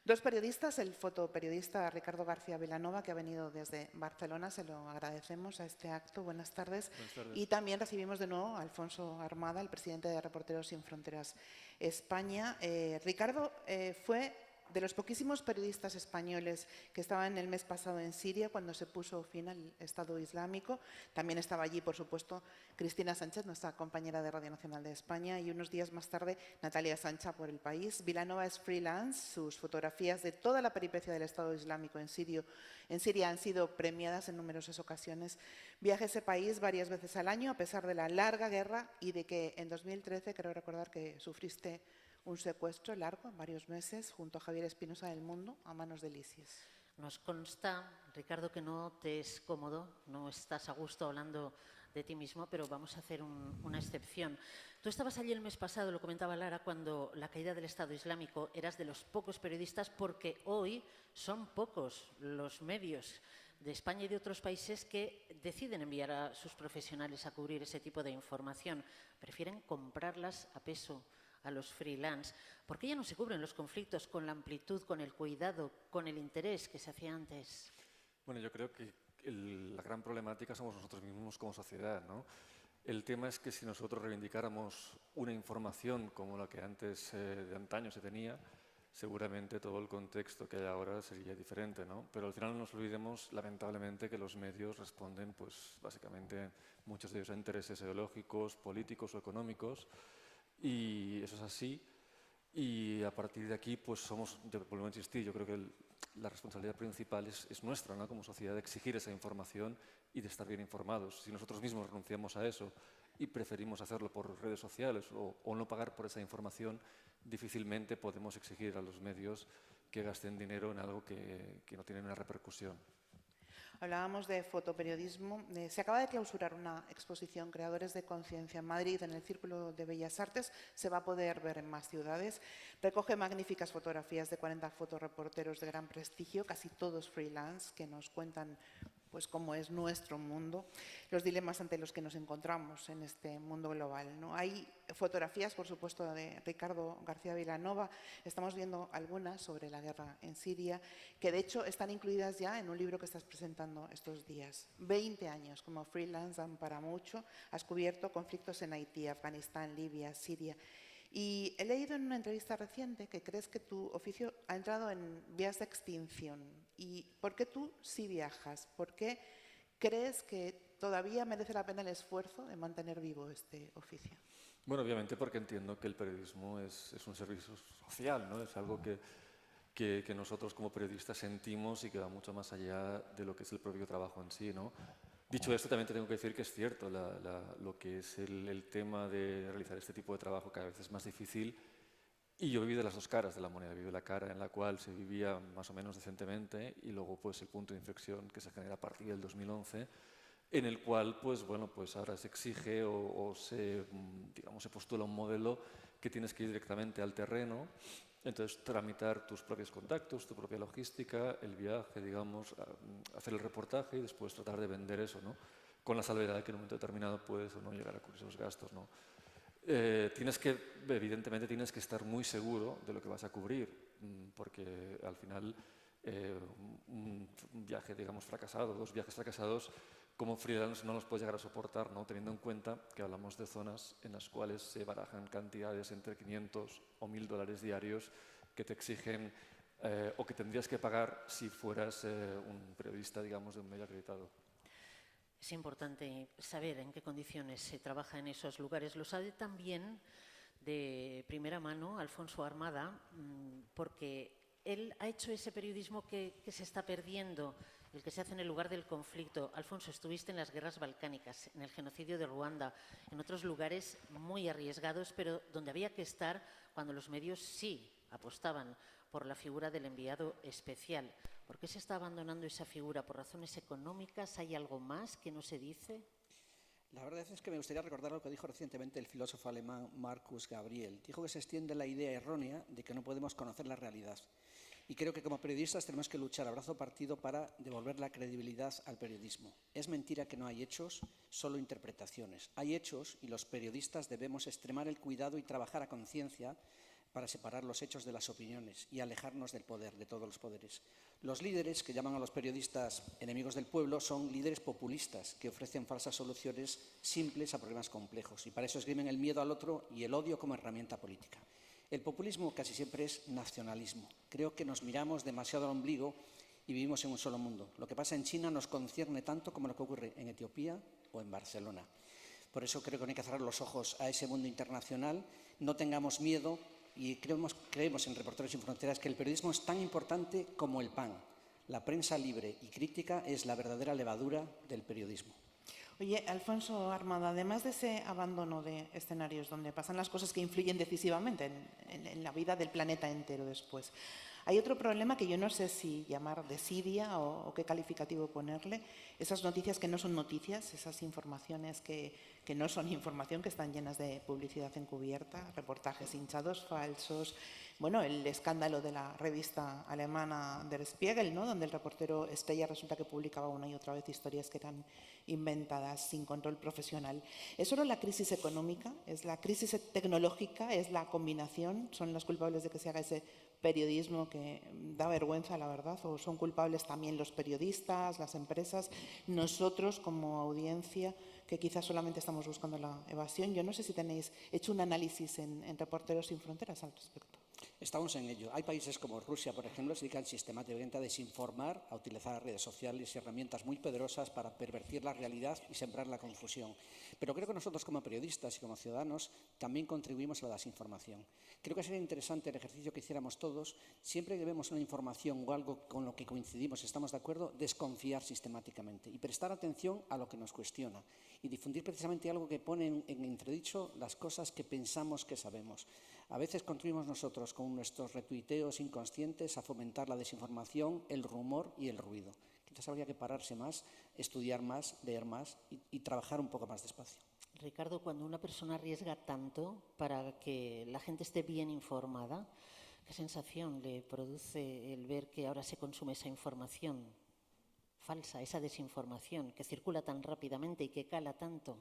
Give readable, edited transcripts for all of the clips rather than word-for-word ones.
Dos periodistas, el fotoperiodista Ricardo García Vilanova, que ha venido desde Barcelona, se lo agradecemos a este acto. Buenas tardes. Buenas tardes. Y también recibimos de nuevo a Alfonso Armada, el presidente de Reporteros Sin Fronteras España. Ricardo fue de los poquísimos periodistas españoles que estaban el mes pasado en Siria cuando se puso fin al Estado Islámico. También estaba allí, por supuesto, Cristina Sánchez, nuestra compañera de Radio Nacional de España, y unos días más tarde Natalia Sancha por el país. Vilanova es freelance, sus fotografías de toda la peripecia del Estado Islámico en Siria han sido premiadas en numerosas ocasiones. Viaja a ese país varias veces al año, a pesar de la larga guerra y de que en 2013, creo recordar que sufriste un secuestro largo, varios meses, junto a Javier Espinosa del Mundo, a manos del ISIS. Nos consta, Ricardo, que no te es cómodo, no estás a gusto hablando de ti mismo, pero vamos a hacer una excepción. Tú estabas allí el mes pasado, lo comentaba Lara, cuando la caída del Estado Islámico, eras de los pocos periodistas, porque hoy son pocos los medios de España y de otros países que deciden enviar a sus profesionales a cubrir ese tipo de información. Prefieren comprarlas a peso a los freelance. ¿Por qué ya no se cubren los conflictos con la amplitud, con el cuidado, con el interés que se hacía antes? Bueno, yo creo que la gran problemática somos nosotros mismos como sociedad, ¿no? El tema es que si nosotros reivindicáramos una información como la que antes, de antaño se tenía, seguramente todo el contexto que hay ahora sería diferente, ¿no? Pero al final no nos olvidemos, lamentablemente, que los medios responden, pues, básicamente, muchos de ellos a intereses ideológicos, políticos o económicos, y eso es así. Y a partir de aquí, pues somos, vuelvo a insistir, yo creo que la responsabilidad principal es nuestra, ¿no? Como sociedad, de exigir esa información y de estar bien informados. Si nosotros mismos renunciamos a eso y preferimos hacerlo por redes sociales o no pagar por esa información, difícilmente podemos exigir a los medios que gasten dinero en algo que no tiene una repercusión. Hablábamos de fotoperiodismo. Se acaba de clausurar una exposición, Creadores de Conciencia, en Madrid, en el Círculo de Bellas Artes. Se va a poder ver en más ciudades. Recoge magníficas fotografías de 40 fotoreporteros de gran prestigio, casi todos freelance, que nos cuentan pues cómo es nuestro mundo, los dilemas ante los que nos encontramos en este mundo global, ¿no? Hay fotografías, por supuesto, de Ricardo García Vilanova. Estamos viendo algunas sobre la guerra en Siria, que de hecho están incluidas ya en un libro que estás presentando estos días. 20 años como freelance dan para mucho. Has cubierto conflictos en Haití, Afganistán, Libia, Siria. Y he leído en una entrevista reciente que crees que tu oficio ha entrado en vías de extinción. ¿Y por qué tú sí viajas? ¿Por qué crees que todavía merece la pena el esfuerzo de mantener vivo este oficio? Bueno, obviamente porque entiendo que el periodismo es un servicio social, ¿no? Es algo que nosotros como periodistas sentimos y que va mucho más allá de lo que es el propio trabajo en sí, ¿no? Dicho esto, también te tengo que decir que es cierto, lo que es el tema de realizar este tipo de trabajo cada vez es más difícil, y yo viví de las dos caras de la moneda. Viví la cara en la cual se vivía más o menos decentemente y luego pues el punto de inflexión que se genera a partir del 2011, en el cual pues bueno, pues ahora se exige o se, digamos, se postula un modelo que tienes que ir directamente al terreno. Entonces, tramitar tus propios contactos, tu propia logística, el viaje, digamos, hacer el reportaje y después tratar de vender eso, ¿no? Con la salvedad de que en un momento determinado puedes o no llegar a cubrir esos gastos, ¿no? Evidentemente tienes que estar muy seguro de lo que vas a cubrir, porque al final un viaje, digamos, fracasado, dos viajes fracasados, como freelance no los puedes llegar a soportar, ¿no? Teniendo en cuenta que hablamos de zonas en las cuales se barajan cantidades entre 500 o 1000 dólares diarios que te exigen o que tendrías que pagar si fueras un periodista, digamos, de un medio acreditado. Es importante saber en qué condiciones se trabaja en esos lugares. Lo sabe también de primera mano Alfonso Armada, porque él ha hecho ese periodismo que se está perdiendo, el que se hace en el lugar del conflicto. Alfonso, estuviste en las guerras balcánicas, en el genocidio de Ruanda, en otros lugares muy arriesgados, pero donde había que estar cuando los medios sí apostaban por la figura del enviado especial. ¿Por qué se está abandonando esa figura? ¿Por razones económicas? ¿Hay algo más que no se dice? La verdad es que me gustaría recordar lo que dijo recientemente el filósofo alemán Marcus Gabriel. Dijo que se extiende la idea errónea de que no podemos conocer la realidad. Y creo que como periodistas tenemos que luchar a brazo partido para devolver la credibilidad al periodismo. Es mentira que no hay hechos, solo interpretaciones. Hay hechos y los periodistas debemos extremar el cuidado y trabajar a conciencia para separar los hechos de las opiniones y alejarnos del poder, de todos los poderes. Los líderes, que llaman a los periodistas enemigos del pueblo, son líderes populistas que ofrecen falsas soluciones simples a problemas complejos y para eso esgrimen el miedo al otro y el odio como herramienta política. El populismo casi siempre es nacionalismo. Creo que nos miramos demasiado al ombligo y vivimos en un solo mundo. Lo que pasa en China nos concierne tanto como lo que ocurre en Etiopía o en Barcelona. Por eso creo que no hay que cerrar los ojos a ese mundo internacional, no tengamos miedo y creemos en Reporteros Sin Fronteras que el periodismo es tan importante como el pan. La prensa libre y crítica es la verdadera levadura del periodismo. Oye, Alfonso Armada, además de ese abandono de escenarios donde pasan las cosas que influyen decisivamente en la vida del planeta entero después, hay otro problema que yo no sé si llamar desidia o qué calificativo ponerle, esas noticias que no son noticias, esas informaciones que no son información, que están llenas de publicidad encubierta, reportajes hinchados, falsos. Bueno, el escándalo de la revista alemana Der Spiegel, ¿no?, donde el reportero estrella resulta que publicaba una y otra vez historias que eran inventadas sin control profesional. ¿Es solo la crisis económica? ¿Es la crisis tecnológica? ¿Es la combinación? ¿Son los culpables de que se haga ese periodismo que da vergüenza, la verdad? ¿O son culpables también los periodistas, las empresas, nosotros como audiencia, que quizás solamente estamos buscando la evasión? Yo no sé si tenéis hecho un análisis en Reporteros Sin Fronteras al respecto. Estamos en ello. Hay países como Rusia, por ejemplo, que se dedican sistemáticamente a desinformar, a utilizar redes sociales y herramientas muy poderosas para pervertir la realidad y sembrar la confusión. Pero creo que nosotros como periodistas y como ciudadanos también contribuimos a la desinformación. Creo que sería interesante el ejercicio que hiciéramos todos, siempre que vemos una información o algo con lo que coincidimos, estamos de acuerdo, desconfiar sistemáticamente y prestar atención a lo que nos cuestiona y difundir precisamente algo que pone en entredicho las cosas que pensamos que sabemos. A veces contribuimos nosotros con nuestros retuiteos inconscientes a fomentar la desinformación, el rumor y el ruido. Quizás habría que pararse más, estudiar más, leer más y trabajar un poco más despacio. Ricardo, cuando una persona arriesga tanto para que la gente esté bien informada, ¿qué sensación le produce el ver que ahora se consume esa información falsa, esa desinformación que circula tan rápidamente y que cala tanto?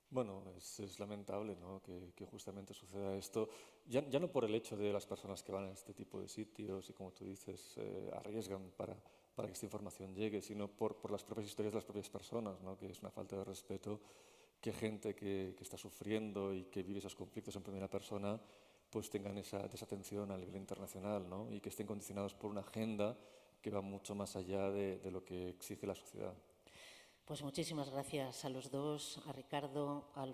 Bueno, es lamentable, ¿no?, que justamente suceda esto, ya no por el hecho de las personas que van a este tipo de sitios y, como tú dices, arriesgan para que esta información llegue, sino por las propias historias de las propias personas, ¿no?, que es una falta de respeto que gente que está sufriendo y que vive esos conflictos en primera persona pues tengan esa desatención a nivel internacional, ¿no?, y que estén condicionados por una agenda que va mucho más allá de lo que exige la sociedad. Pues muchísimas gracias a los dos, a Ricardo, a Alfonso.